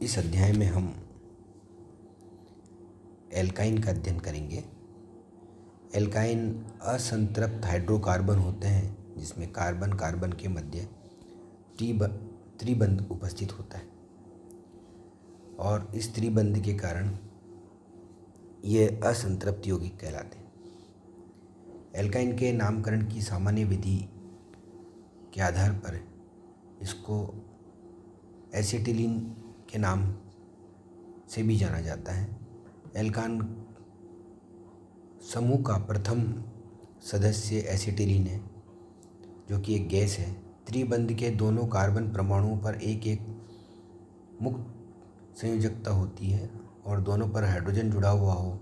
इस अध्याय में हम एल्काइन का अध्ययन करेंगे। एल्काइन असंतृप्त हाइड्रोकार्बन होते हैं जिसमें कार्बन कार्बन के मध्य त्रिबंध उपस्थित होता है और इस त्रिबंध के कारण ये असंतृप्त यौगिक कहलाते हैं। एल्काइन के नामकरण की सामान्य विधि के आधार पर इसको एसिटिलीन के नाम से भी जाना जाता है। एल्कान समूह का प्रथम सदस्य एसिटिलीन है जो कि एक गैस है। त्रिबंध के दोनों कार्बन परमाणुओं पर एक एक मुक्त संयोजकता होती है और दोनों पर हाइड्रोजन जुड़ा हुआ हो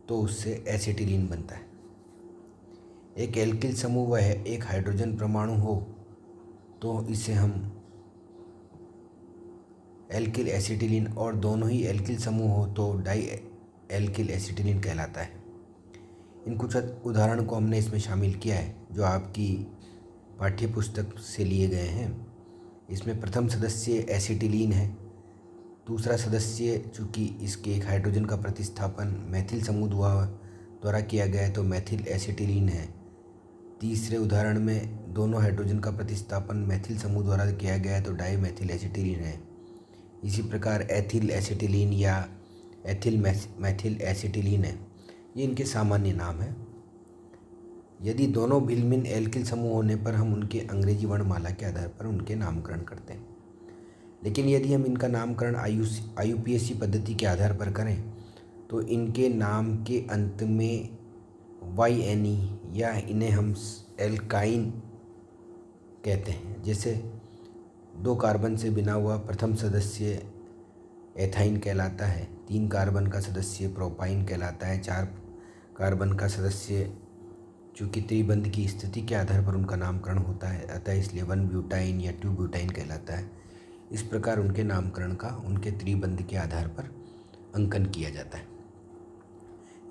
तो उससे एसिटिलीन बनता है। एक एल्किल समूह वह एक हाइड्रोजन परमाणु हो तो इसे हम एल्किल एसिटिलीन और दोनों ही एल्किल समूह हो तो डाई एल्किल एसिटिलीन कहलाता है। इन कुछ उदाहरण को हमने इसमें शामिल किया है जो आपकी पाठ्य पुस्तक से लिए गए हैं। इसमें प्रथम सदस्य एसिटिलीन है, दूसरा सदस्य चूँकि इसके एक हाइड्रोजन का प्रतिस्थापन मैथिल समूह द्वारा किया गया है तो मैथिल एसिटिलीन है। तीसरे उदाहरण में दोनों हाइड्रोजन का प्रतिस्थापन मैथिल समूह द्वारा किया गया है तो डाई मैथिल एसिटिलीन है। इसी प्रकार एथिल एसिटिलीन या एथिल मैथिल एसिटिलीन है। ये इनके सामान्य नाम है। यदि दोनों भिन्न एल्किल समूह होने पर हम उनके अंग्रेजी वर्णमाला के आधार पर उनके नामकरण करते हैं, लेकिन यदि हम इनका नामकरण IUPAC पद्धति के आधार पर करें तो इनके नाम के अंत में YNE या इन्हें हम एल्काइन कहते हैं। जैसे 2 कार्बन से बना हुआ प्रथम सदस्य एथाइन कहलाता है, 3 कार्बन का सदस्य प्रोपाइन कहलाता है, 4 कार्बन का सदस्य चूँकि त्रिबंध की स्थिति के आधार पर उनका नामकरण होता है अतः इसलिए 1 ब्यूटाइन या 2 ब्यूटाइन कहलाता है। इस प्रकार उनके नामकरण का उनके त्रिबंध के आधार पर अंकन किया जाता है।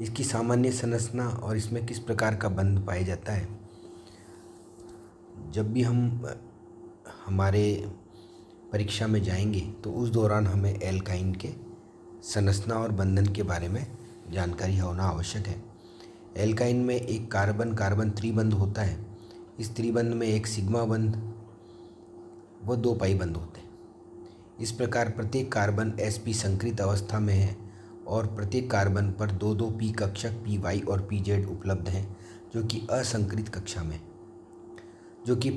इसकी सामान्य संरचना और इसमें किस प्रकार का बंध पाया जाता है, जब भी हम हमारे परीक्षा में जाएंगे तो उस दौरान हमें एल्काइन के संरचना और बंधन के बारे में जानकारी होना आवश्यक है। एल्काइन में एक कार्बन कार्बन त्रिबंध होता है। इस त्रिबंध में एक सिग्मा बंध व 2 पाई बंध होते हैं। इस प्रकार प्रत्येक कार्बन sp संकृत अवस्था में है और प्रत्येक कार्बन पर 2-2 p कक्षक py और pz उपलब्ध हैं जो कि असंकृत कक्षा में जो कि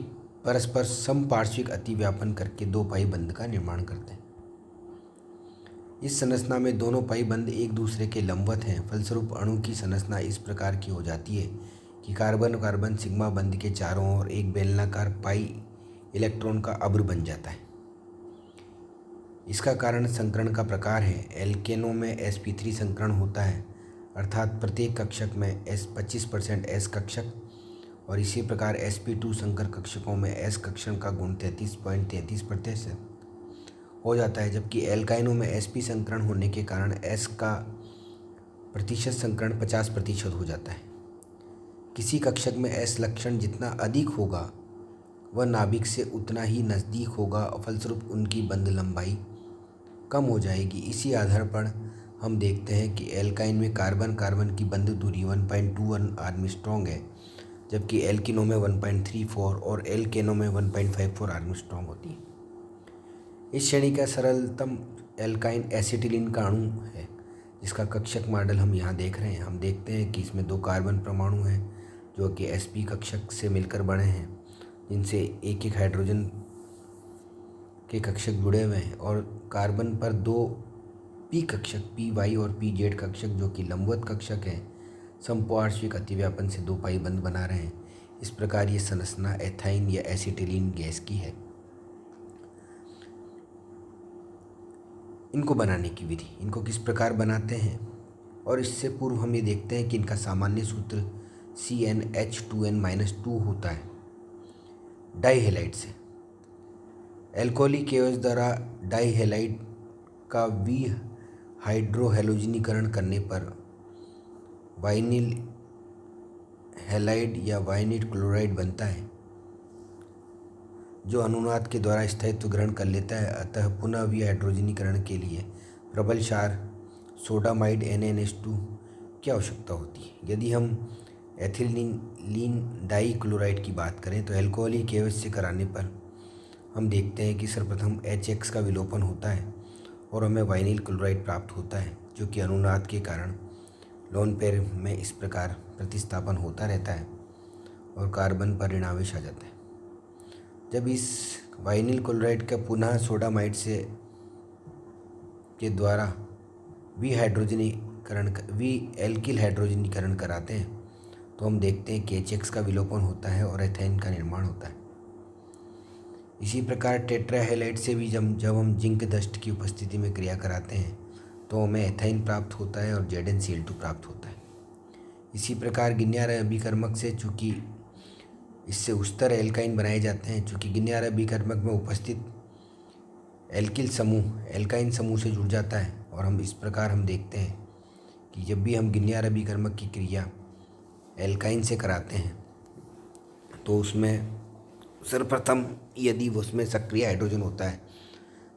परस्पर समपार्श्विक अतिव्यापन करके 2 पाई बंध का निर्माण करते हैं। इस संरचना में दोनों पाई बंध एक दूसरे के लंबवत हैं। फलस्वरूप अणु की संरचना इस प्रकार की हो जाती है कि कार्बन कार्बन सिग्मा बंध के चारों ओर एक बेलनाकार पाई इलेक्ट्रॉन का अब्र बन जाता है। इसका कारण संकरण का प्रकार है। एल्केनों में sp3 संकरण होता है अर्थात प्रत्येक कक्षक में 25% s कक्षक और इसी प्रकार sp2 संकर कक्षकों में s कक्षण का गुण 33.33% हो जाता है, जबकि एल्काइनों में sp संकरण होने के कारण s का प्रतिशत संकरण 50% हो जाता है। किसी कक्षक में s लक्षण जितना अधिक होगा वह नाभिक से उतना ही नज़दीक होगा और फलस्वरूप उनकी बंध लंबाई कम हो जाएगी। इसी आधार पर हम देखते हैं कि एल्काइन में कार्बन कार्बन की बंध दूरी 1.21 आर्मस्ट्रॉन्ग है, जबकि एल्किनों में 1.34 और एल्केनों में 1.54 आर्मस्ट्रॉन्ग होती है। इस श्रेणी का सरलतम एल्काइन एसिटिलीन का अणु है जिसका कक्षक मॉडल हम यहाँ देख रहे हैं। हम देखते हैं कि इसमें 2 कार्बन परमाणु हैं जो कि sp कक्षक से मिलकर बने हैं जिनसे एक एक हाइड्रोजन के कक्षक जुड़े हुए हैं और कार्बन पर 2 p कक्षक py और pz कक्षक जो कि लंबवत कक्षक हैं समपार्श्विक अतिव्यापन से 2 पाई बंध बना रहे हैं। इस प्रकार ये संरचना एथाइन या एसिटिलीन गैस की है। इनको बनाने की विधि, इनको किस प्रकार बनाते हैं और इससे पूर्व हम ये देखते हैं कि इनका सामान्य सूत्र CnH2n-2 होता है डाईहेलाइड से। एल्कोहलिक केओस द्वारा डाईहेलाइड का हाइड्रोहेलोजनीकरण करने पर वाइनिल हैलाइड या वाइनिल क्लोराइड बनता है जो अनुनाद के द्वारा स्थायित्व ग्रहण कर लेता है, अतः पुनः विहाइड्रोजनीकरण के लिए प्रबल क्षार सोडामाइड NaNH2 की आवश्यकता होती है। यदि हम एथिलीन डाइक्लोराइड की बात करें तो एल्कोहली केवस्य कराने पर हम देखते हैं कि सर्वप्रथम HX का विलोपन होता है और हमें वाइनिल क्लोराइड प्राप्त होता है, जो कि अनुनाद के कारण लोन पेयर में इस प्रकार प्रतिस्थापन होता रहता है और कार्बन पर ऋणावेश आ जाता है। जब इस वाइनिल क्लोराइड का पुनः सोडामाइड से के द्वारा एल्किल हाइड्रोजनीकरण कराते हैं तो हम देखते हैं कि HX का विलोपन होता है और एथेन का निर्माण होता है। इसी प्रकार टेट्राहेलाइड से भी जब हम जिंक दस्ट की उपस्थिति में क्रिया कराते हैं तो हमें एथाइन प्राप्त होता है और ZnCl2 प्राप्त होता है। इसी प्रकार गिन्यार अभिकर्मक से चूँकि इससे उस्तर एल्काइन बनाए जाते हैं, चूँकि गिन्यार अभिकर्मक में उपस्थित एल्किल समूह एल्काइन समूह से जुड़ जाता है और हम इस प्रकार हम देखते हैं कि जब भी हम गिन्यार अभिकर्मक की क्रिया एल्काइन से कराते हैं तो उसमें सर्वप्रथम यदि उसमें सक्रिय हाइड्रोजन होता है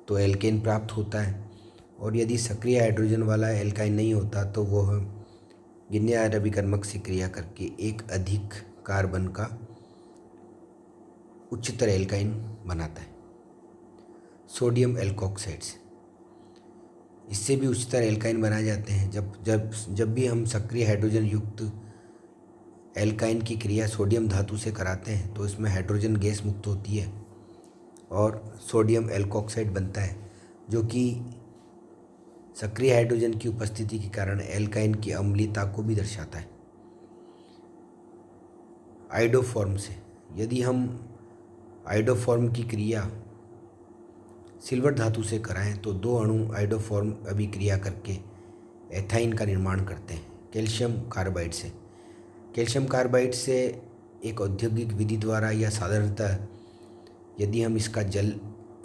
तो एल्केन प्राप्त होता है, और यदि सक्रिय हाइड्रोजन वाला एल्काइन नहीं होता तो वह गिन्यार अभिकर्मक से क्रिया करके एक अधिक कार्बन का उच्चतर एल्काइन बनाता है। सोडियम एल्कोक्साइड्स, इससे भी उच्चतर एल्काइन बनाए जाते हैं। जब भी हम सक्रिय हाइड्रोजन युक्त एल्काइन की क्रिया सोडियम धातु से कराते हैं तो इसमें हाइड्रोजन गैस मुक्त होती है और सोडियम एल्कोक्साइड बनता है, जो कि सक्रिय हाइड्रोजन की उपस्थिति के कारण एल्काइन की अम्लीयता को भी दर्शाता है। आइडोफॉर्म से, यदि हम आइडोफॉर्म की क्रिया सिल्वर धातु से कराएं तो दो अणु आइडोफॉर्म अभिक्रिया करके एथाइन का निर्माण करते हैं। कैल्शियम कार्बाइड से, कैल्शियम कार्बाइड से एक औद्योगिक विधि द्वारा या साधारणतः यदि हम इसका जल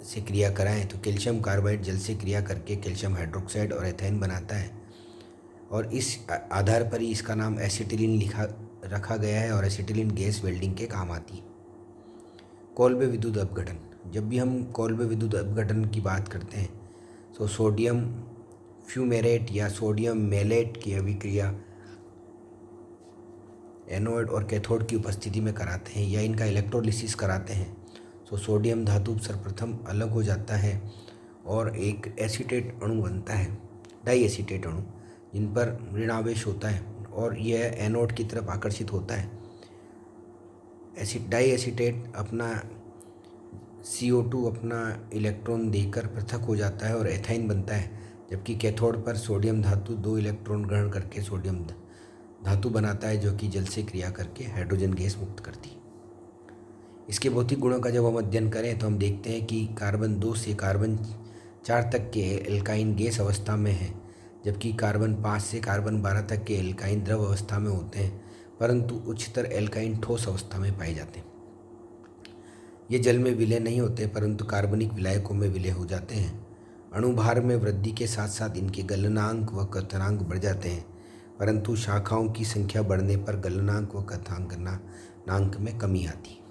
से क्रिया कराएं तो कैल्शियम कार्बाइड जल से क्रिया करके कैल्शियम हाइड्रोक्साइड और एथाइन बनाता है, और इस आधार पर ही इसका नाम एसिटिलीन रखा गया है और एसिटिलीन गैस वेल्डिंग के काम आती है। कोल्बे विद्युत अपघटन, जब भी हम कोल्बे विद्युत अपघटन की बात करते हैं तो सोडियम फ्यूमेरेट या सोडियम मेलेट की अभिक्रिया एनोड और कैथोड की उपस्थिति में कराते हैं या इनका इलेक्ट्रोलिसिस कराते हैं तो सोडियम धातु सर्वप्रथम अलग हो जाता है और एक एसीटेट अणु बनता है, डाई एसीटेट अणु, जिन पर ऋणावेश होता है और यह एनोड की तरफ आकर्षित होता है। डाई एसीटेट अपना CO2 अपना इलेक्ट्रॉन देकर पृथक हो जाता है और एथाइन बनता है, जबकि कैथोड पर सोडियम धातु 2 इलेक्ट्रॉन ग्रहण करके सोडियम धातु बनाता है, जो कि जल से क्रिया करके हाइड्रोजन गैस मुक्त करती है। इसके भौतिक गुणों का जब हम अध्ययन करें तो हम देखते हैं कि कार्बन 2 से कार्बन 4 तक के एल्काइन गैस अवस्था में है, जबकि कार्बन 5 से कार्बन 12 तक के एल्काइन द्रव अवस्था में होते हैं, परंतु उच्चतर एल्काइन ठोस अवस्था में पाए जाते हैं। ये जल में विलय नहीं होते परंतु कार्बनिक विलायकों में विलय हो जाते हैं। अणुभार में वृद्धि के साथ साथ इनके गलनांक व क्वथनांक बढ़ जाते हैं, परंतु शाखाओं की संख्या बढ़ने पर गलनांक व क्वथनांक में कमी आती है।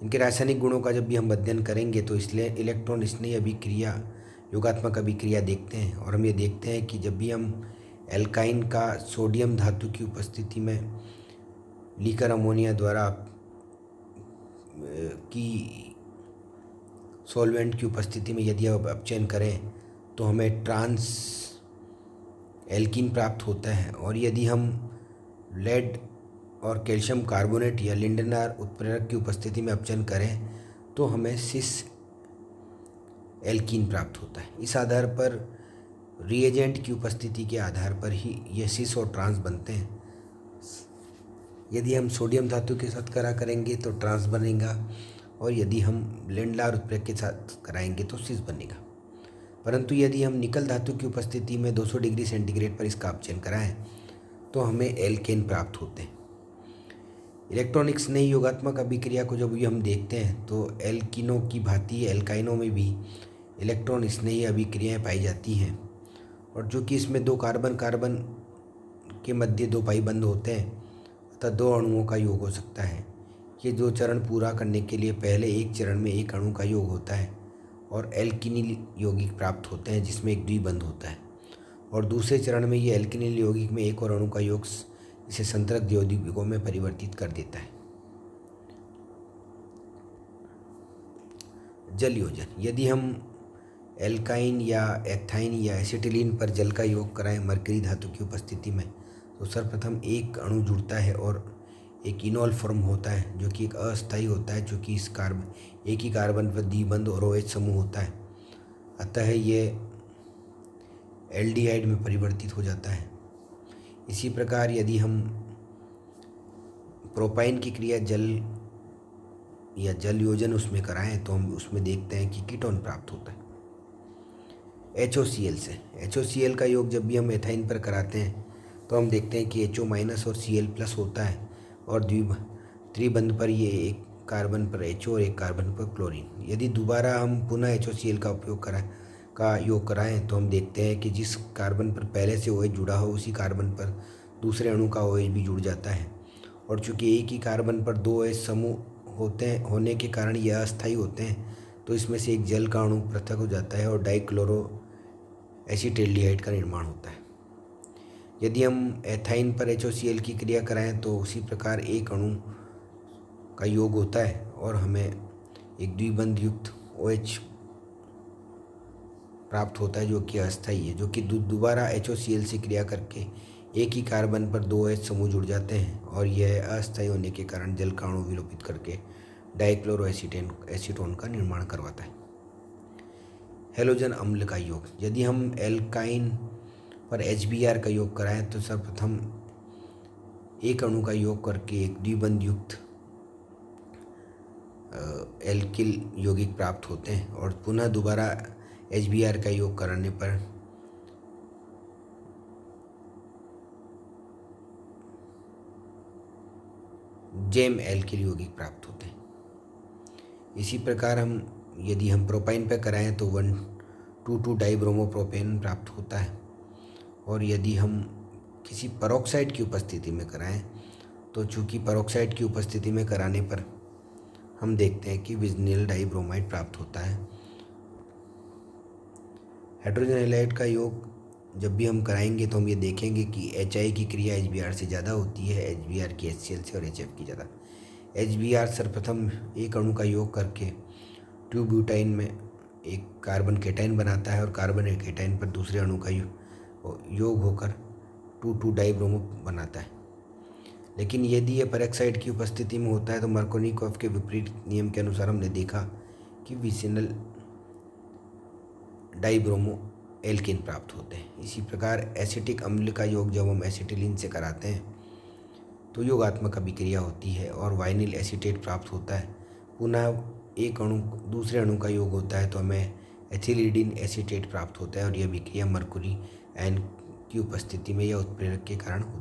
इनके रासायनिक गुणों का जब भी हम अध्ययन करेंगे तो इसलिए इलेक्ट्रॉन स्नेही अभिक्रिया, योगात्मक अभिक्रिया देखते हैं, और हम ये देखते हैं कि जब भी हम एल्काइन का सोडियम धातु की उपस्थिति में लीकर अमोनिया द्वारा की सॉल्वेंट की उपस्थिति में यदि आप अपचयन करें तो हमें ट्रांस एल्कीन प्राप्त होता है, और यदि हम लेड और कैल्शियम कार्बोनेट या लिंडनार उत्प्रेरक की उपस्थिति में अपचयन करें तो हमें सिस एल्कीन प्राप्त होता है। इस आधार पर रिएजेंट की उपस्थिति के आधार पर ही ये सिस और ट्रांस बनते हैं। यदि हम सोडियम धातु के साथ करेंगे तो ट्रांस बनेगा, और यदि हम लिंडनार उत्प्रेरक के साथ कराएंगे तो सिस बनेगा। परंतु यदि हम निकल धातु की उपस्थिति में 200 डिग्री सेंटीग्रेड पर इसका अपचयन कराएं तो हमें एल्केन प्राप्त होते हैं। इलेक्ट्रॉनिक स्नेही योगात्मक अभिक्रिया को जब भी हम देखते हैं तो एल्किनों की भांति एल्काइनों में भी इलेक्ट्रॉन स्नेही अभिक्रियाएं पाई जाती हैं, और जो कि इसमें 2 कार्बन के मध्य 2 पाई बंद होते हैं अतः 2 अणुओं का योग हो सकता है। ये दो चरण पूरा करने के लिए पहले एक चरण में एक अणु का योग होता है और एल्किनिल यौगिक प्राप्त होते हैं जिसमें एक द्विबंध होता है, और दूसरे चरण में ये एल्किनिल यौगिक में एक और अणु का योग इसे संतरक यौगिकों में परिवर्तित कर देता है। जल योजन, यदि हम एल्काइन या एथाइन या एसिटिलीन पर जल का योग कराएं मरकरी धातु की उपस्थिति में, तो सर्वप्रथम एक अणु जुड़ता है और एक इनॉल फॉर्म होता है जो कि एक अस्थायी होता है, जो कि इस एक ही कार्बन पर द्विबंध और OH समूह होता है, अतः ये एल्डिहाइड में परिवर्तित हो जाता है। इसी प्रकार यदि हम प्रोपाइन की क्रिया जल या जल योजन उसमें कराएं तो हम उसमें देखते हैं कि कीटोन प्राप्त होता है HOCl से। HOCl का योग जब भी हम एथाइन पर कराते हैं तो हम देखते हैं कि HO- और Cl+ होता है, और त्रिबंध पर ये एक कार्बन पर HO और एक कार्बन पर क्लोरीन। यदि दोबारा हम पुनः HOCl का योग कराएं तो हम देखते हैं कि जिस कार्बन पर पहले से OH जुड़ा हो उसी कार्बन पर दूसरे अणु का OH भी जुड़ जाता है, और चूँकि एक ही कार्बन पर दो OH समूह होने के कारण यह अस्थायी होते हैं, तो इसमें से एक जल का अणु पृथक हो जाता है और डाइक्लोरो एसिटेल्डिहाइड का निर्माण होता है। यदि हम एथाइन पर HOCl की क्रिया कराएं तो उसी प्रकार एक अणु का योग होता है और हमें एक द्विबंध युक्त OH प्राप्त होता है जो कि अस्थायी है, जो कि दोबारा HOCl से क्रिया करके एक ही कार्बन पर दो OH समूह जुड़ जाते हैं, और यह अस्थायी होने के कारण जल का अणु विलोपित करके डाइक्लोरो एसीटोन का निर्माण करवाता है। हैलोजन अम्ल का योग, यदि हम एल्काइन पर HBr का योग कराएं तो सर्वप्रथम एक अणु का योग करके एक द्विबंध युक्त एल्किल यौगिक प्राप्त होते हैं, और पुनः दोबारा HBr का योग कराने पर जेम एल्किल यौगिक प्राप्त होते हैं। इसी प्रकार यदि हम प्रोपाइन पर कराएं तो 1,2,2 डाइब्रोमोप्रोपेन प्राप्त होता है, और यदि हम किसी पेरोक्साइड की उपस्थिति में कराएं तो चूँकि पेरोक्साइड की उपस्थिति में कराने पर हम देखते हैं कि विजनिल डाइब्रोमाइड प्राप्त होता है। हाइड्रोजन हैलाइड का योग जब भी हम कराएंगे तो हम ये देखेंगे कि HI की क्रिया HBr से ज़्यादा होती है, HBr की HCl से, और HF की ज़्यादा। HBr सर्वप्रथम एक अणु का योग करके 2-ब्यूटाइन में एक कार्बन केटाइन बनाता है, और कार्बन केटाइन पर दूसरे अणु का योग होकर 2,2 डाइब्रोमो बनाता है। लेकिन यदि यह पेरोक्साइड की उपस्थिति में होता है तो मर्कोनिकोव के विपरीत नियम के अनुसार हमने देखा कि विसिनल डाइब्रोमो एल्केन प्राप्त होते हैं। इसी प्रकार एसिटिक अम्ल का योग जब हम एसिटिलीन से कराते हैं तो योगात्मक अभिक्रिया होती है और वाइनिल एसीटेट प्राप्त होता है। पुनः एक अणु दूसरे अणु का योग होता है तो हमें एथिलीडिन एसीटेट प्राप्त होता है, और यह अभिक्रिया मरकुरी आयन की उपस्थिति में या उत्प्रेरक के कारण होती है।